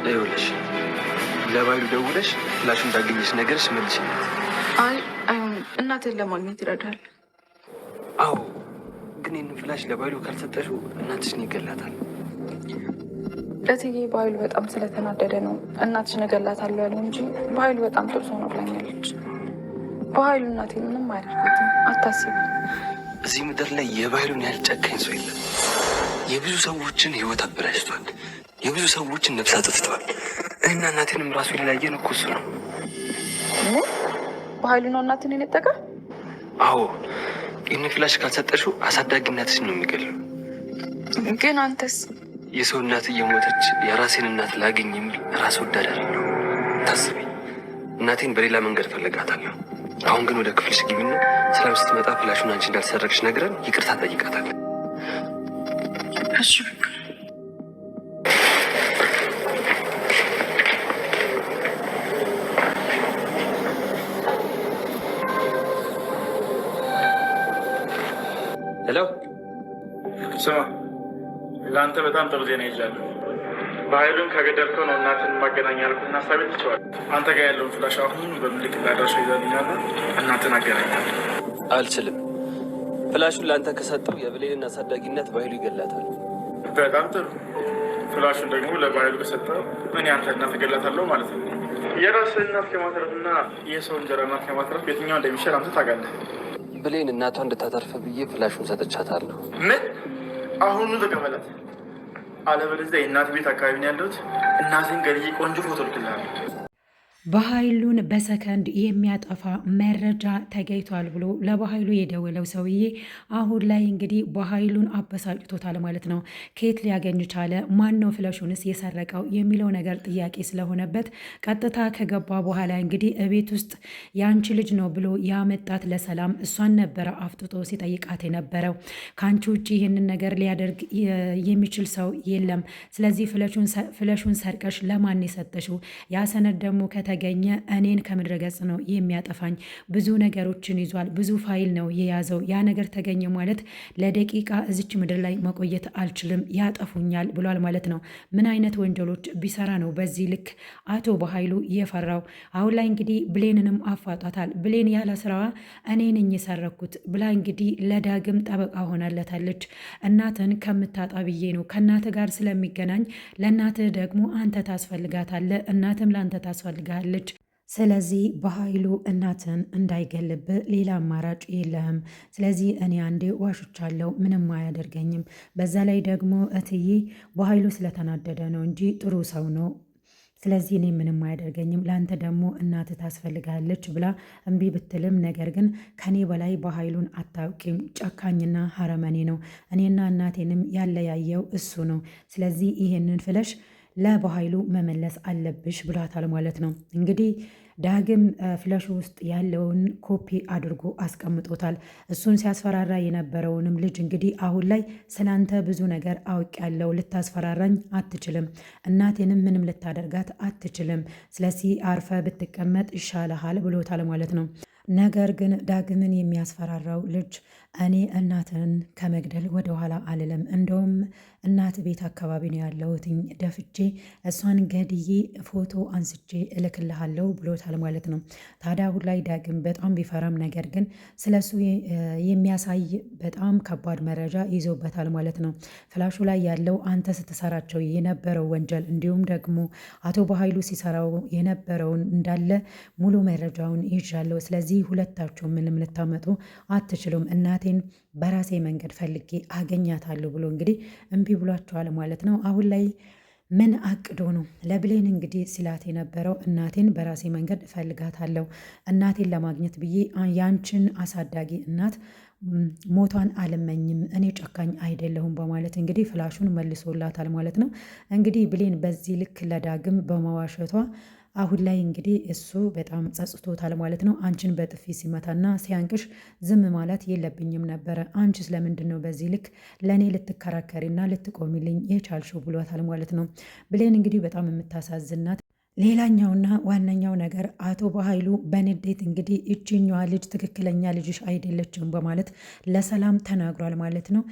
ይኸውልሽ ለባይሉ ደውለሽ ፍላሹ እንዳገኘሽ ነገርሽ መልሽለት። አይ አይሆንም፣ እናትን ለማግኘት ይረዳል። አዎ ግን ይህን ፍላሽ ለባይሉ ካልሰጠሽው እናትሽን ይገላታል። ለትዬ በኃይሉ በጣም ስለተናደደ ነው እናትሽን እገላታለሁ ያለው እንጂ በኃይሉ በጣም ጥሩ ሰው ነው ብላኛለች። በኃይሉ እናቴ ምንም አያደርጋትም፣ አታስቢ። እዚህ ምድር ላይ የባይሉን ያህል ጨካኝ ሰው የለም። የብዙ ሰዎችን ህይወት አበላሽቷል። የብዙ ሰዎችን ነፍስ አጥፍተዋል። እና እናቴንም ራሱ ሊለያየን እኮ እሱ ነው። በኃይሉ ነው እናትን የነጠቀ? አዎ ይህን ፍላሽ ካልሰጠሽው አሳዳጊ እናትሽን ነው የሚገለው። ግን አንተስ? የሰው እናት እየሞተች የራሴን እናት ላገኝ የሚል ራስ ወዳድ አይደለሁ። ታስቢ፣ እናቴን በሌላ መንገድ ፈልጋታለሁ። አሁን ግን ወደ ክፍልሽ ግቢና ሰላም ስትመጣ ፍላሹን አንቺ እንዳልሰረቅሽ ነግረን ይቅርታ ጠይቃታለን። እሺ ሄሎ፣ ስማ፣ ለአንተ በጣም ጥሩ ዜና ይዣለሁ። በኃይሉን ከገደልከው ነው እናትን ማገናኛ ያልኩህን ሀሳቤ ትችዋል። አንተ ጋር ያለውን ፍላሽ አሁን በምልክት ላደርሶ ይዘልኛለ። እናትን አገናኛለሁ። አልችልም። ፍላሹን ለአንተ ከሰጠው የብሌንን አሳዳጊነት በኃይሉ ይገላታል። በጣም ጥሩ። ፍላሹን ደግሞ ለበኃይሉ ከሰጠው እኔ አንተ እናት እገላታለሁ ማለት ነው። የራስህ እናት ከማትረፍና የሰው እንጀራ እናት ከማትረፍ የትኛው እንደሚሻል አንተ ታውቃለህ። ብሌን እናቷ እንድታተርፍ ብዬ ፍላሹን ሰጥቻታለሁ። ምን? አሁኑ ተቀበላት፣ አለበለዚያ የእናት ቤት አካባቢ ነው ያለሁት። እናትን ገድዬ ቆንጆ ፎቶ ልክልሃለሁ። በኃይሉን በሰከንድ የሚያጠፋ መረጃ ተገኝቷል ብሎ ለበኃይሉ የደወለው ሰውዬ አሁን ላይ እንግዲህ በኃይሉን አበሳጭቶታል ማለት ነው። ከየት ሊያገኝ ቻለ? ማን ነው ፍለሹንስ የሰረቀው የሚለው ነገር ጥያቄ ስለሆነበት ቀጥታ ከገባ በኋላ እንግዲህ እቤት ውስጥ የአንቺ ልጅ ነው ብሎ ያመጣት ለሰላም እሷን ነበረ አፍጥጦ ሲጠይቃት የነበረው። ከአንቺ ውጭ ይህንን ነገር ሊያደርግ የሚችል ሰው የለም። ስለዚህ ፍለሹን ሰርቀሽ ለማን የሰጠሽው? ያ ሰነድ ደግሞ ተገኘ እኔን ከምድረ ገጽ ነው የሚያጠፋኝ። ብዙ ነገሮችን ይዟል፣ ብዙ ፋይል ነው የያዘው። ያ ነገር ተገኘ ማለት ለደቂቃ እዚች ምድር ላይ መቆየት አልችልም፣ ያጠፉኛል ብሏል ማለት ነው። ምን አይነት ወንጀሎች ቢሰራ ነው በዚህ ልክ አቶ በኃይሉ የፈራው? አሁን ላይ እንግዲህ ብሌንንም አፋጧታል። ብሌን ያለ ስራዋ እኔ ነኝ የሰረኩት ብላ እንግዲህ ለዳግም ጠበቃ ሆናለታለች። እናትን ከምታጣ ብዬ ነው ከእናት ጋር ስለሚገናኝ ለእናትህ ደግሞ አንተ ታስፈልጋታለህ፣ እናትም ለአንተ ታስፈልጋለች። ስለዚህ በኃይሉ እናትን እንዳይገልብህ ሌላ አማራጭ የለህም። ስለዚህ እኔ አንዴ ዋሽቻለሁ፣ ምንም አያደርገኝም። በዛ ላይ ደግሞ እትዬ በኃይሉ ስለተናደደ ነው እንጂ ጥሩ ሰው ነው። ስለዚህ እኔ ምንም አያደርገኝም፣ ለአንተ ደግሞ እናት ታስፈልጋለች ብላ እምቢ ብትልም ነገር ግን ከኔ በላይ በኃይሉን አታውቂም። ጨካኝና ሀረመኔ ነው። እኔና እናቴንም ያለያየው እሱ ነው። ስለዚህ ይሄንን ፍለሽ ለበኃይሉ መመለስ አለብሽ ብሏታል ማለት ነው። እንግዲህ ዳግም ፍለሹ ውስጥ ያለውን ኮፒ አድርጎ አስቀምጦታል። እሱን ሲያስፈራራ የነበረውንም ልጅ እንግዲህ አሁን ላይ ስላንተ ብዙ ነገር አውቄያለሁ፣ ልታስፈራራኝ አትችልም፣ እናቴንም ምንም ልታደርጋት አትችልም፣ ስለዚህ አርፈ ብትቀመጥ ይሻልሃል ብሎታል ማለት ነው። ነገር ግን ዳግምን የሚያስፈራራው ልጅ እኔ እናትን ከመግደል ወደኋላ አልልም፣ እንደውም እናት ቤት አካባቢ ነው ያለሁትኝ፣ ደፍቼ እሷን ገድዬ ፎቶ አንስቼ እልክልሃለሁ ብሎታል ማለት ነው። ታዲያ አሁን ላይ ዳግም በጣም ቢፈራም ነገር ግን ስለሱ የሚያሳይ በጣም ከባድ መረጃ ይዞበታል ማለት ነው። ፍላሹ ላይ ያለው አንተ ስትሰራቸው የነበረው ወንጀል እንዲሁም ደግሞ አቶ በኃይሉ ሲሰራው የነበረውን እንዳለ ሙሉ መረጃውን ይዣለሁ። ስለዚህ ሁለታችሁ ምንም ልታመጡ አትችሉም፣ እናቴን በራሴ መንገድ ፈልጌ አገኛታለሁ ብሎ እንግዲህ እምቢ ብሏቸዋል ማለት ነው። አሁን ላይ ምን አቅዶ ነው ለብሌን እንግዲህ ሲላት የነበረው እናቴን በራሴ መንገድ እፈልጋታለሁ፣ እናቴን ለማግኘት ብዬ ያንቺን አሳዳጊ እናት ሞቷን አልመኝም፣ እኔ ጨካኝ አይደለሁም በማለት እንግዲህ ፍላሹን መልሶላታል ማለት ነው። እንግዲህ ብሌን በዚህ ልክ ለዳግም በመዋሸቷ አሁን ላይ እንግዲህ እሱ በጣም ጸጽቶታል ማለት ነው። አንቺን በጥፊ ሲመታና ሲያንቅሽ ዝም ማለት የለብኝም ነበረ፣ አንቺስ ለምንድን ነው በዚህ ልክ ለእኔ ልትከራከሪና ልትቆሚልኝ የቻልሽው ብሏታል ማለት ነው። ብሌን እንግዲህ በጣም የምታሳዝናት ሌላኛውና ዋነኛው ነገር አቶ በኃይሉ በንዴት እንግዲህ እችኛዋ ልጅ ትክክለኛ ልጅሽ አይደለችም በማለት ለሰላም ተናግሯል ማለት ነው።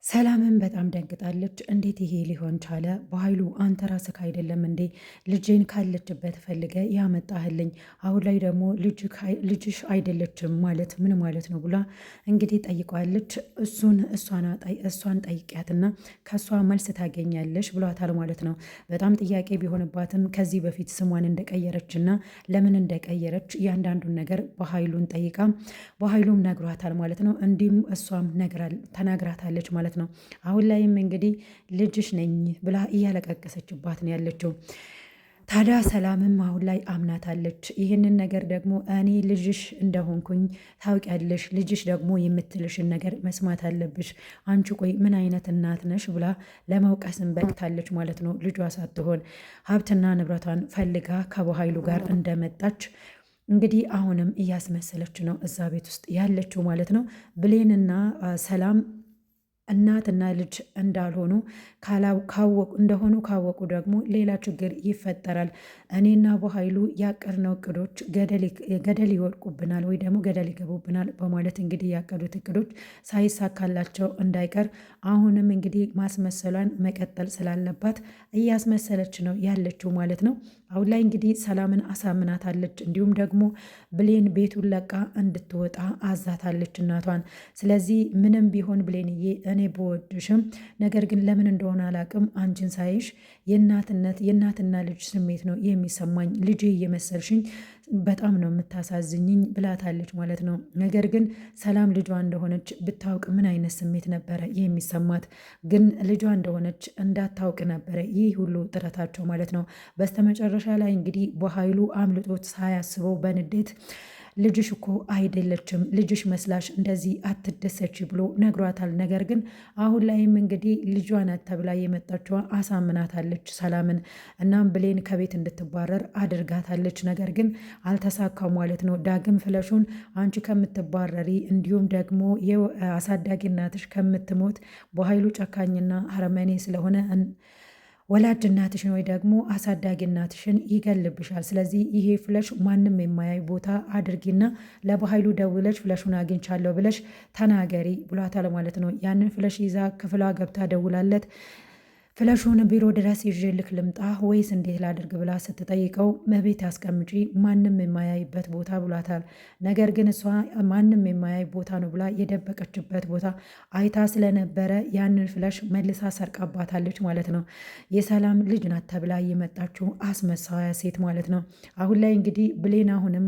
ሰላምን በጣም ደንግጣለች። እንዴት ይሄ ሊሆን ቻለ? በኃይሉ አንተ ራስህ አይደለም እንዴ ልጄን ካለችበት ፈልገ ያመጣህልኝ? አሁን ላይ ደግሞ ልጅሽ አይደለችም ማለት ምን ማለት ነው ብላ እንግዲህ ጠይቋለች። እሷን ጠይቂያትና ከእሷ መልስ ታገኛለሽ ብሏታል ማለት ነው። በጣም ጥያቄ ቢሆንባትም ከዚህ በፊት ስሟን እንደቀየረችና ለምን እንደቀየረች እያንዳንዱን ነገር በኃይሉን ጠይቃ በኃይሉም ነግሯታል ማለት ነው። እንዲሁም እሷም ተናግራታለች ማለት ነው። አሁን ላይም እንግዲህ ልጅሽ ነኝ ብላ እያለቀቀሰችባት ነው ያለችው። ታዲያ ሰላምም አሁን ላይ አምናታለች። ይህንን ነገር ደግሞ እኔ ልጅሽ እንደሆንኩኝ ታውቂያለሽ፣ ልጅሽ ደግሞ የምትልሽን ነገር መስማት አለብሽ። አንቺ ቆይ ምን አይነት እናት ነሽ ብላ ለመውቀስም በቅታለች ማለት ነው። ልጇ ሳትሆን ሀብትና ንብረቷን ፈልጋ ከበኃይሉ ጋር እንደመጣች እንግዲህ አሁንም እያስመሰለች ነው እዛ ቤት ውስጥ ያለችው ማለት ነው። ብሌንና ሰላም እናትና ልጅ እንዳልሆኑ ካወቁ ደግሞ ሌላ ችግር ይፈጠራል። እኔና በኃይሉ ያቀድነው እቅዶች ገደል ይወድቁብናል ወይ ደግሞ ገደል ይገቡብናል በማለት እንግዲህ ያቀዱት እቅዶች ሳይሳካላቸው እንዳይቀር አሁንም እንግዲህ ማስመሰሏን መቀጠል ስላለባት እያስመሰለች ነው ያለችው ማለት ነው። አሁን ላይ እንግዲህ ሰላምን አሳምናታለች። እንዲሁም ደግሞ ብሌን ቤቱን ለቃ እንድትወጣ አዛታለች እናቷን። ስለዚህ ምንም ቢሆን ብሌንዬ እኔ በወድሽም ነገር ግን ለምን እንደሆነ አላቅም አንቺን ሳይሽ የእናትና ልጅ ስሜት ነው የሚሰማኝ። ልጄ እየመሰልሽኝ በጣም ነው የምታሳዝኝኝ ብላታለች ማለት ነው። ነገር ግን ሰላም ልጇ እንደሆነች ብታውቅ ምን አይነት ስሜት ነበረ የሚሰማት? ግን ልጇ እንደሆነች እንዳታውቅ ነበረ ይህ ሁሉ ጥረታቸው ማለት ነው። በስተመጨረሻ ላይ እንግዲህ በኃይሉ አምልጦት ሳያስበው በንዴት ልጅሽ እኮ አይደለችም፣ ልጅሽ መስላሽ እንደዚህ አትደሰች ብሎ ነግሯታል። ነገር ግን አሁን ላይም እንግዲህ ልጇ ናት ተብላ የመጣችዋ አሳምናታለች ሰላምን። እናም ብሌን ከቤት እንድትባረር አድርጋታለች። ነገር ግን አልተሳካም ማለት ነው። ዳግም ፍለሹን አንቺ ከምትባረሪ እንዲሁም ደግሞ የአሳዳጊ እናትሽ ከምትሞት በኃይሉ ጨካኝና አረመኔ ስለሆነ ወላጅ እናትሽን ወይ ደግሞ አሳዳጊ እናትሽን ይገልብሻል። ስለዚህ ይሄ ፍለሽ ማንም የማያይ ቦታ አድርጊና ለበኃይሉ ደውለሽ ፍለሹን አግኝቻለሁ ብለሽ ተናገሪ ብሏታል ማለት ነው። ያንን ፍለሽ ይዛ ክፍሏ ገብታ ደውላለት ፍለሹን ቢሮ ድረስ ይዤልክ ልምጣ ወይስ እንዴት ላድርግ ብላ ስትጠይቀው መቤት አስቀምጪ ማንም የማያይበት ቦታ ብሏታል። ነገር ግን እሷ ማንም የማያይ ቦታ ነው ብላ የደበቀችበት ቦታ አይታ ስለነበረ ያንን ፍለሽ መልሳ ሰርቃባታለች ማለት ነው። የሰላም ልጅ ናት ተብላ የመጣችው አስመሳያ ሴት ማለት ነው። አሁን ላይ እንግዲህ ብሌን አሁንም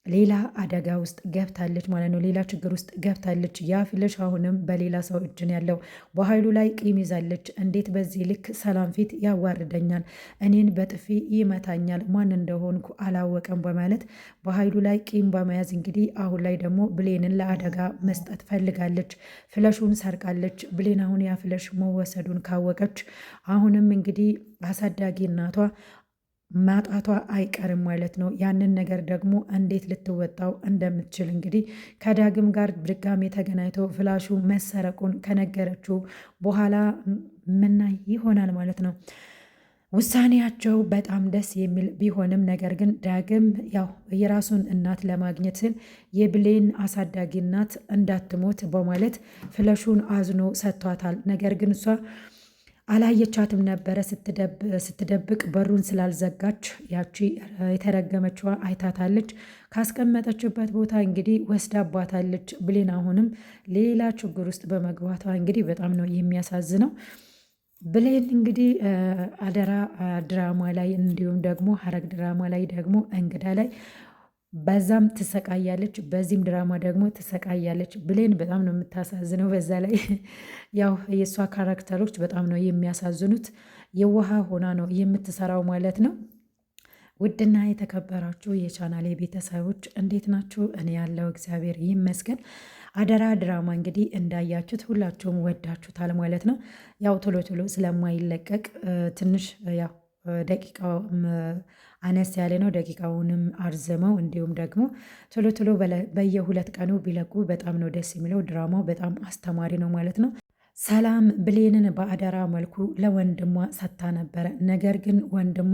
ሌላ አደጋ ውስጥ ገብታለች ማለት ነው። ሌላ ችግር ውስጥ ገብታለች። ያ ፍለሽ አሁንም በሌላ ሰው እጅን ያለው በኃይሉ ላይ ቂም ይዛለች። እንዴት በዚህ ልክ ሰላም ፊት ያዋርደኛል፣ እኔን በጥፊ ይመታኛል፣ ማን እንደሆንኩ አላወቀም በማለት በኃይሉ ላይ ቂም በመያዝ እንግዲህ አሁን ላይ ደግሞ ብሌንን ለአደጋ መስጠት ፈልጋለች። ፍለሹን ሰርቃለች። ብሌን አሁን ያ ፍለሽ መወሰዱን ካወቀች አሁንም እንግዲህ አሳዳጊ እናቷ ማጣቷ አይቀርም ማለት ነው። ያንን ነገር ደግሞ እንዴት ልትወጣው እንደምትችል እንግዲህ ከዳግም ጋር ድጋሜ ተገናኝተው ፍላሹ መሰረቁን ከነገረችው በኋላ ምናይ ይሆናል ማለት ነው። ውሳኔያቸው በጣም ደስ የሚል ቢሆንም ነገር ግን ዳግም ያው የራሱን እናት ለማግኘት ስል የብሌን አሳዳጊ እናት እንዳትሞት በማለት ፍለሹን አዝኖ ሰጥቷታል። ነገር ግን እሷ አላየቻትም ነበረ ስትደብቅ በሩን ስላልዘጋች ያቺ የተረገመችዋ አይታታለች። ካስቀመጠችበት ቦታ እንግዲህ ወስዳባታለች። ብሌን አሁንም ሌላ ችግር ውስጥ በመግባቷ እንግዲህ በጣም ነው የሚያሳዝነው። ብሌን እንግዲህ አደራ ድራማ ላይ እንዲሁም ደግሞ ሐረግ ድራማ ላይ ደግሞ እንግዳ ላይ በዛም ትሰቃያለች፣ በዚህም ድራማ ደግሞ ትሰቃያለች። ብሌን በጣም ነው የምታሳዝነው። በዛ ላይ ያው የእሷ ካራክተሮች በጣም ነው የሚያሳዝኑት። የዋህ ሆና ነው የምትሰራው ማለት ነው። ውድና የተከበራችሁ የቻናሌ ቤተሰቦች እንዴት ናችሁ? እኔ ያለው እግዚአብሔር ይመስገን። አደራ ድራማ እንግዲህ እንዳያችሁት ሁላችሁም ወዳችሁታል ማለት ነው። ያው ቶሎ ቶሎ ስለማይለቀቅ ትንሽ ያው ደቂቃው አነስ ያለ ነው። ደቂቃውንም አርዘመው እንዲሁም ደግሞ ቶሎ ቶሎ በየ2 ቀኑ ቢለቁ በጣም ነው ደስ የሚለው። ድራማው በጣም አስተማሪ ነው ማለት ነው። ሰላም ብሌንን በአደራ መልኩ ለወንድሟ ሰጥታ ነበረ። ነገር ግን ወንድሟ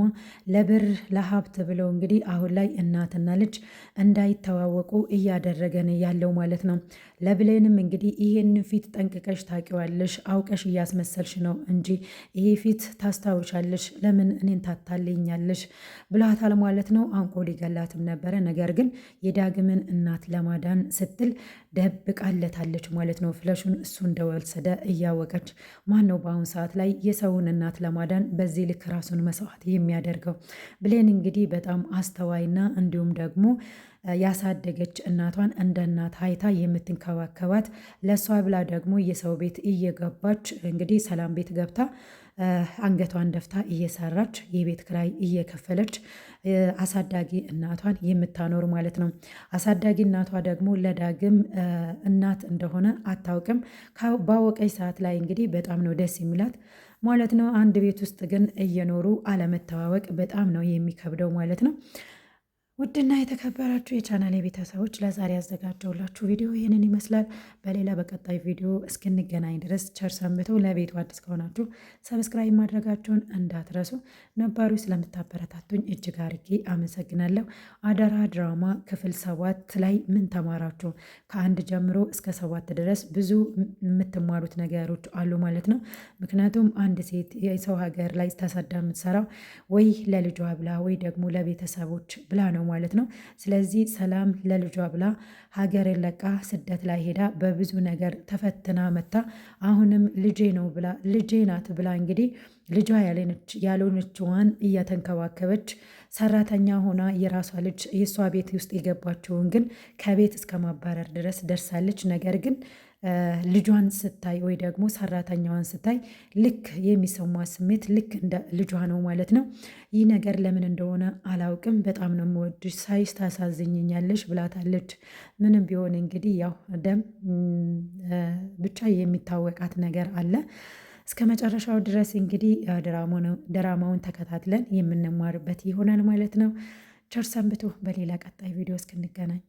ለብር ለሀብት ብለው እንግዲህ አሁን ላይ እናትና ልጅ እንዳይተዋወቁ እያደረገን ያለው ማለት ነው። ለብሌንም እንግዲህ ይህን ፊት ጠንቅቀሽ ታውቂዋለሽ፣ አውቀሽ እያስመሰልሽ ነው እንጂ ይሄ ፊት ታስታውሻለሽ፣ ለምን እኔን ታታልኛለሽ ብሏታል ማለት ነው። አንቆ ሊገላትም ነበረ። ነገር ግን የዳግምን እናት ለማዳን ስትል ደብቃለታለች ማለት ነው። ፍለሹን እሱ እንደወሰደ እያወቀች ማን ነው በአሁኑ ሰዓት ላይ የሰውን እናት ለማዳን በዚህ ልክ ራሱን መስዋዕት የሚያደርገው? ብሌን እንግዲህ በጣም አስተዋይና እንዲሁም ደግሞ ያሳደገች እናቷን እንደ እናት አይታ የምትንከባከባት ለእሷ ብላ ደግሞ የሰው ቤት እየገባች እንግዲህ ሰላም ቤት ገብታ አንገቷን ደፍታ እየሰራች የቤት ክራይ እየከፈለች አሳዳጊ እናቷን የምታኖር ማለት ነው። አሳዳጊ እናቷ ደግሞ ለዳግም እናት እንደሆነ አታውቅም። ባወቀች ሰዓት ላይ እንግዲህ በጣም ነው ደስ የሚላት ማለት ነው። አንድ ቤት ውስጥ ግን እየኖሩ አለመተዋወቅ በጣም ነው የሚከብደው ማለት ነው። ውድና የተከበራችሁ የቻናል ቤተሰቦች ለዛሬ ያዘጋጀውላችሁ ቪዲዮ ይህንን ይመስላል። በሌላ በቀጣይ ቪዲዮ እስክንገናኝ ድረስ ቸር ሰንብተው። ለቤቱ አዲስ ከሆናችሁ ሰብስክራይብ ማድረጋችሁን እንዳትረሱ። ነባሩ ስለምታበረታቱኝ እጅግ አርጌ አመሰግናለሁ። አደራ ድራማ ክፍል 7 ላይ ምን ተማራችሁ? ከ1 ጀምሮ እስከ 7 ድረስ ብዙ የምትማሩት ነገሮች አሉ ማለት ነው። ምክንያቱም አንድ ሴት የሰው ሀገር ላይ ተሰዳ የምትሰራው ወይ ለልጇ ብላ ወይ ደግሞ ለቤተሰቦች ብላ ነው ማለት ነው። ስለዚህ ሰላም ለልጇ ብላ ሀገር ለቃ ስደት ላይ ሄዳ በብዙ ነገር ተፈትና መታ አሁንም ልጄ ነው ብላ ልጄ ናት ብላ እንግዲህ ልጇ ያልሆነችዋን እያተንከባከበች ሰራተኛ ሆና የራሷ ልጅ የእሷ ቤት ውስጥ የገባችውን ግን ከቤት እስከ ማባረር ድረስ ደርሳለች። ነገር ግን ልጇን ስታይ ወይ ደግሞ ሰራተኛዋን ስታይ ልክ የሚሰማ ስሜት ልክ እንደ ልጇ ነው ማለት ነው። ይህ ነገር ለምን እንደሆነ አላውቅም። በጣም ነው የምወድሽ፣ ሳይሽ ታሳዝኝኛለሽ ብላታለች። ምንም ቢሆን እንግዲህ ያው ደም ብቻ የሚታወቃት ነገር አለ። እስከ መጨረሻው ድረስ እንግዲህ ድራማውን ተከታትለን የምንማርበት ይሆናል ማለት ነው። ቸር ሰንብቱ። በሌላ ቀጣይ ቪዲዮ እስክንገናኝ